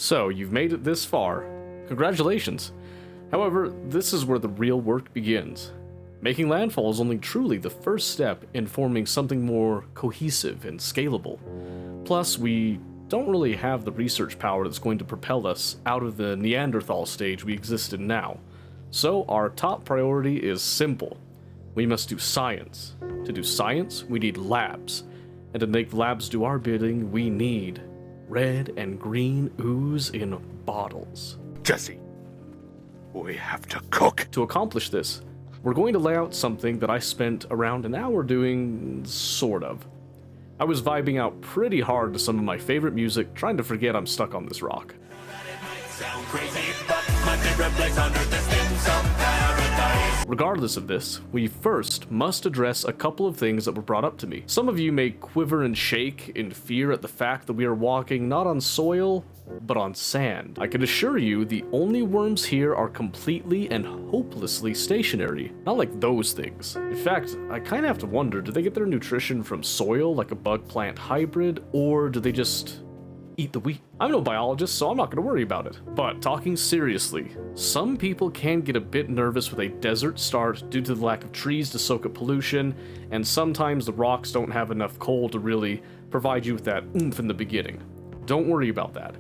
So, you've made it this far. Congratulations. However, this is where the real work begins. Making landfall is only truly the first step in forming something more cohesive and scalable. Plus, we don't really have the research power that's going to propel us out of the Neanderthal stage we exist in now. So, our top priority is simple. We must do science. To do science, we need labs. And to make labs do our bidding, we need red and green ooze in bottles. Jesse, we have to cook. To accomplish this, we're going to lay out something that I spent around an hour doing, sort of. I was vibing out pretty hard to some of my favorite music, trying to forget I'm stuck on this rock. Regardless of this, we first must address a couple of things that were brought up to me. Some of you may quiver and shake in fear at the fact that we are walking not on soil, but on sand. I can assure you the only worms here are completely and hopelessly stationary, not like those things. In fact, I kind of have to wonder, do they get their nutrition from soil like a bug-plant hybrid, or do they just eat the wheat? I'm no biologist, so I'm not going to worry about it. But talking seriously, some people can get a bit nervous with a desert start due to the lack of trees to soak up pollution, and sometimes the rocks don't have enough coal to really provide you with that oomph in the beginning. Don't worry about that.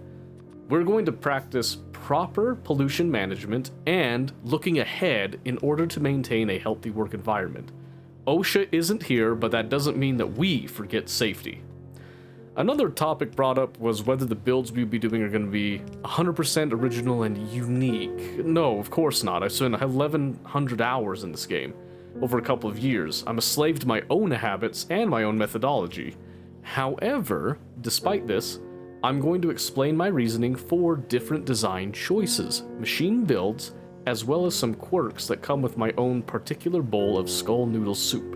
We're going to practice proper pollution management and looking ahead in order to maintain a healthy work environment. OSHA isn't here, but that doesn't mean that we forget safety. Another topic brought up was whether the builds we'll be doing are going to be 100% original and unique. No, of course not. I've spent 1,100 hours in this game over a couple of years. I'm a slave to my own habits and my own methodology. However, despite this, I'm going to explain my reasoning for different design choices, machine builds, as well as some quirks that come with my own particular bowl of skull noodle soup.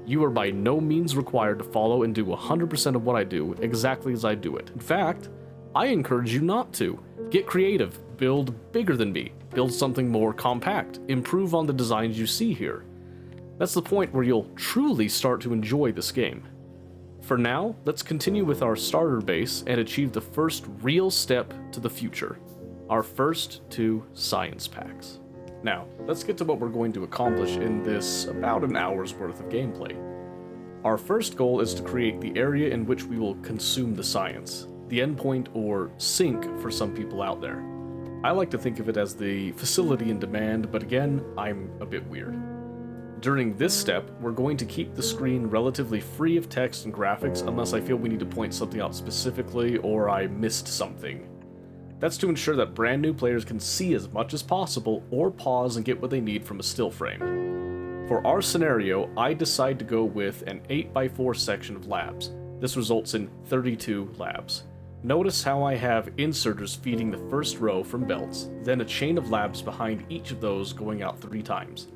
You are by no means required to follow and do 100% of what I do exactly as I do it. In fact, I encourage you not to. Get creative, build bigger than me, build something more compact, improve on the designs you see here. That's the point where you'll truly start to enjoy this game. For now, let's continue with our starter base and achieve the first real step to the future. Our first 2 science packs. Now, let's get to what we're going to accomplish in this about an hour's worth of gameplay. Our first goal is to create the area in which we will consume the science, the endpoint or sink for some people out there. I like to think of it as the facility in demand, but again, I'm a bit weird. During this step, we're going to keep the screen relatively free of text and graphics unless I feel we need to point something out specifically or I missed something. That's to ensure that brand new players can see as much as possible or pause and get what they need from a still frame. For our scenario, I decide to go with an 8x4 section of labs. This results in 32 labs. Notice how I have inserters feeding the first row from belts, then a chain of labs behind each of those going out 3 times.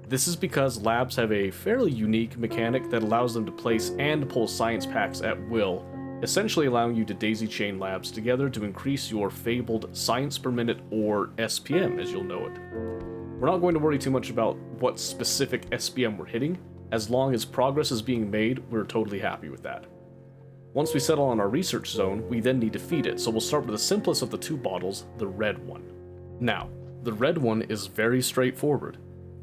This is because labs have a fairly unique mechanic that allows them to place and pull science packs at will, essentially allowing you to daisy chain labs together to increase your fabled science per minute, or SPM as you'll know it. We're not going to worry too much about what specific SPM we're hitting. As long as progress is being made, we're totally happy with that. Once we settle on our research zone, we then need to feed it, so we'll start with the simplest of the 2 bottles, the red one. Now, the red one is very straightforward.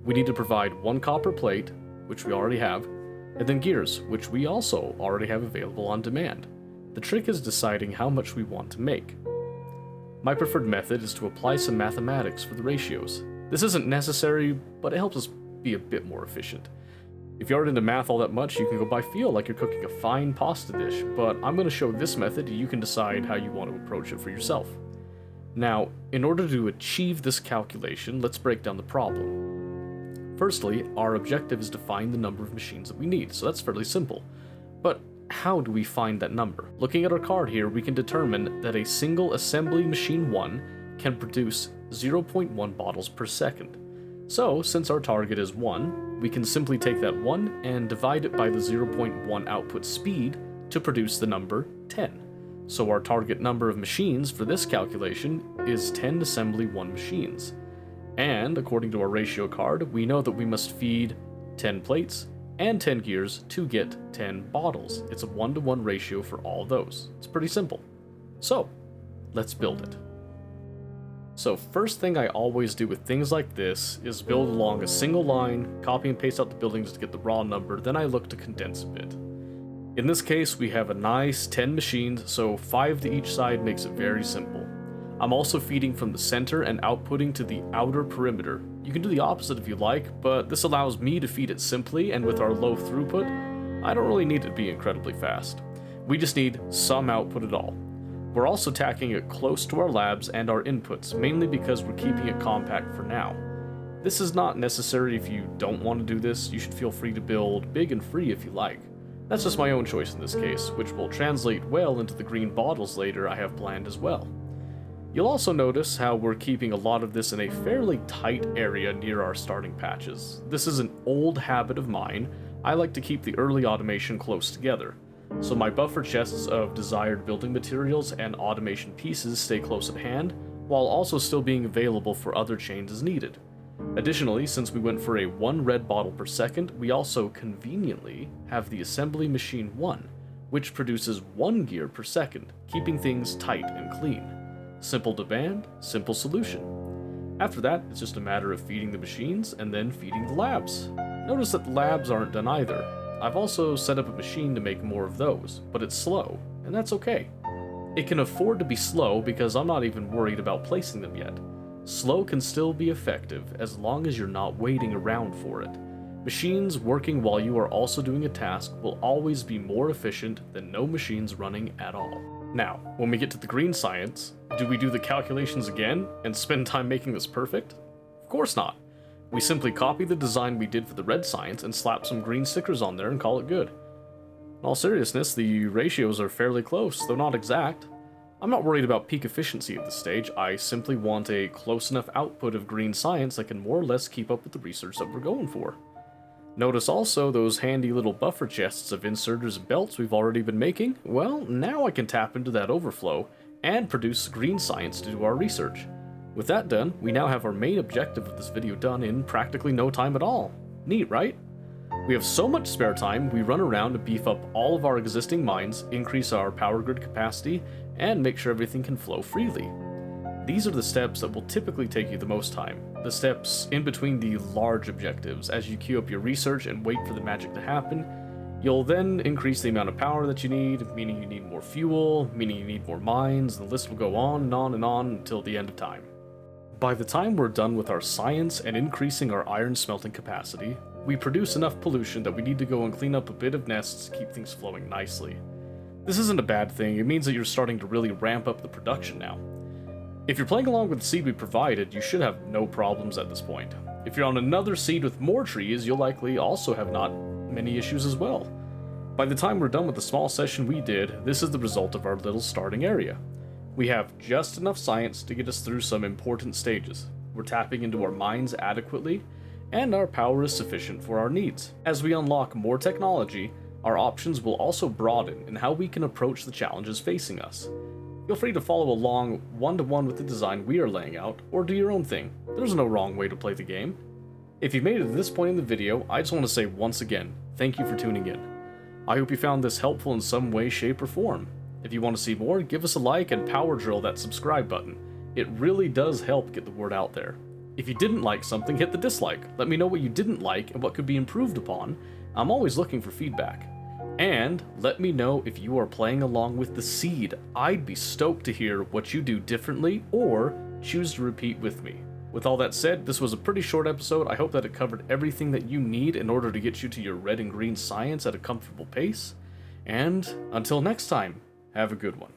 We need to provide 1 copper plate, which we already have, and then gears, which we also already have available on demand. The trick is deciding how much we want to make. My preferred method is to apply some mathematics for the ratios. This isn't necessary, but it helps us be a bit more efficient. If you aren't into math all that much, you can go by feel like you're cooking a fine pasta dish, but I'm going to show this method, you can decide how you want to approach it for yourself. Now, in order to achieve this calculation, let's break down the problem. Firstly, our objective is to find the number of machines that we need, so that's fairly simple. But how do we find that number? Looking at our card here, we can determine that a single assembly machine 1 can produce 0.1 bottles per second. So, since our target is 1, we can simply take that 1 and divide it by the 0.1 output speed to produce the number 10. So our target number of machines for this calculation is 10 assembly 1 machines. And according to our ratio card, we know that we must feed 10 plates and 10 gears to get 10 bottles. It's a 1-to-1 ratio for all of those. It's pretty simple. So, let's build it. So first thing I always do with things like this is build along a single line, copy and paste out the buildings to get the raw number, then I look to condense a bit. In this case, we have a nice 10 machines, so 5 to each side makes it very simple. I'm also feeding from the center and outputting to the outer perimeter. You can do the opposite if you like, but this allows me to feed it simply, and with our low throughput, I don't really need it to be incredibly fast. We just need some output at all. We're also tacking it close to our labs and our inputs, mainly because we're keeping it compact for now. This is not necessary if you don't want to do this. You should feel free to build big and free if you like. That's just my own choice in this case, which will translate well into the green bottles later I have planned as well. You'll also notice how we're keeping a lot of this in a fairly tight area near our starting patches. This is an old habit of mine. I like to keep the early automation close together, so my buffer chests of desired building materials and automation pieces stay close at hand, while also still being available for other chains as needed. Additionally, since we went for a 1 red bottle per second, we also conveniently have the assembly machine 1, which produces 1 gear per second, keeping things tight and clean. Simple demand, simple solution. After that, it's just a matter of feeding the machines and then feeding the labs. Notice that the labs aren't done either. I've also set up a machine to make more of those, but it's slow, and that's okay. It can afford to be slow because I'm not even worried about placing them yet. Slow can still be effective as long as you're not waiting around for it. Machines working while you are also doing a task will always be more efficient than no machines running at all. Now, when we get to the green science, do we do the calculations again and spend time making this perfect? Of course not. We simply copy the design we did for the red science and slap some green stickers on there and call it good. In all seriousness, the ratios are fairly close, though not exact. I'm not worried about peak efficiency at this stage. I simply want a close enough output of green science that can more or less keep up with the research that we're going for. Notice also those handy little buffer chests of inserters and belts we've already been making. Well, now I can tap into that overflow and produce green science to do our research. With that done, we now have our main objective of this video done in practically no time at all. Neat, right? We have so much spare time, we run around to beef up all of our existing mines, increase our power grid capacity, and make sure everything can flow freely. These are the steps that will typically take you the most time, the steps in between the large objectives. As you queue up your research and wait for the magic to happen, you'll then increase the amount of power that you need, meaning you need more fuel, meaning you need more mines, and the list will go on and on and on until the end of time. By the time we're done with our science and increasing our iron smelting capacity, we produce enough pollution that we need to go and clean up a bit of nests to keep things flowing nicely. This isn't a bad thing, it means that you're starting to really ramp up the production now. If you're playing along with the seed we provided, you should have no problems at this point. If you're on another seed with more trees, you'll likely also have not many issues as well. By the time we're done with the small session we did, this is the result of our little starting area. We have just enough science to get us through some important stages. We're tapping into our mines adequately, and our power is sufficient for our needs. As we unlock more technology, our options will also broaden in how we can approach the challenges facing us. Feel free to follow along one-to-one with the design we are laying out, or do your own thing. There's no wrong way to play the game. If you've made it to this point in the video, I just want to say once again, thank you for tuning in. I hope you found this helpful in some way, shape, or form. If you want to see more, give us a like and power drill that subscribe button. It really does help get the word out there. If you didn't like something, hit the dislike. Let me know what you didn't like and what could be improved upon. I'm always looking for feedback. And let me know if you are playing along with the seed. I'd be stoked to hear what you do differently or choose to repeat with me. With all that said, this was a pretty short episode. I hope that it covered everything that you need in order to get you to your red and green science at a comfortable pace. And until next time, have a good one.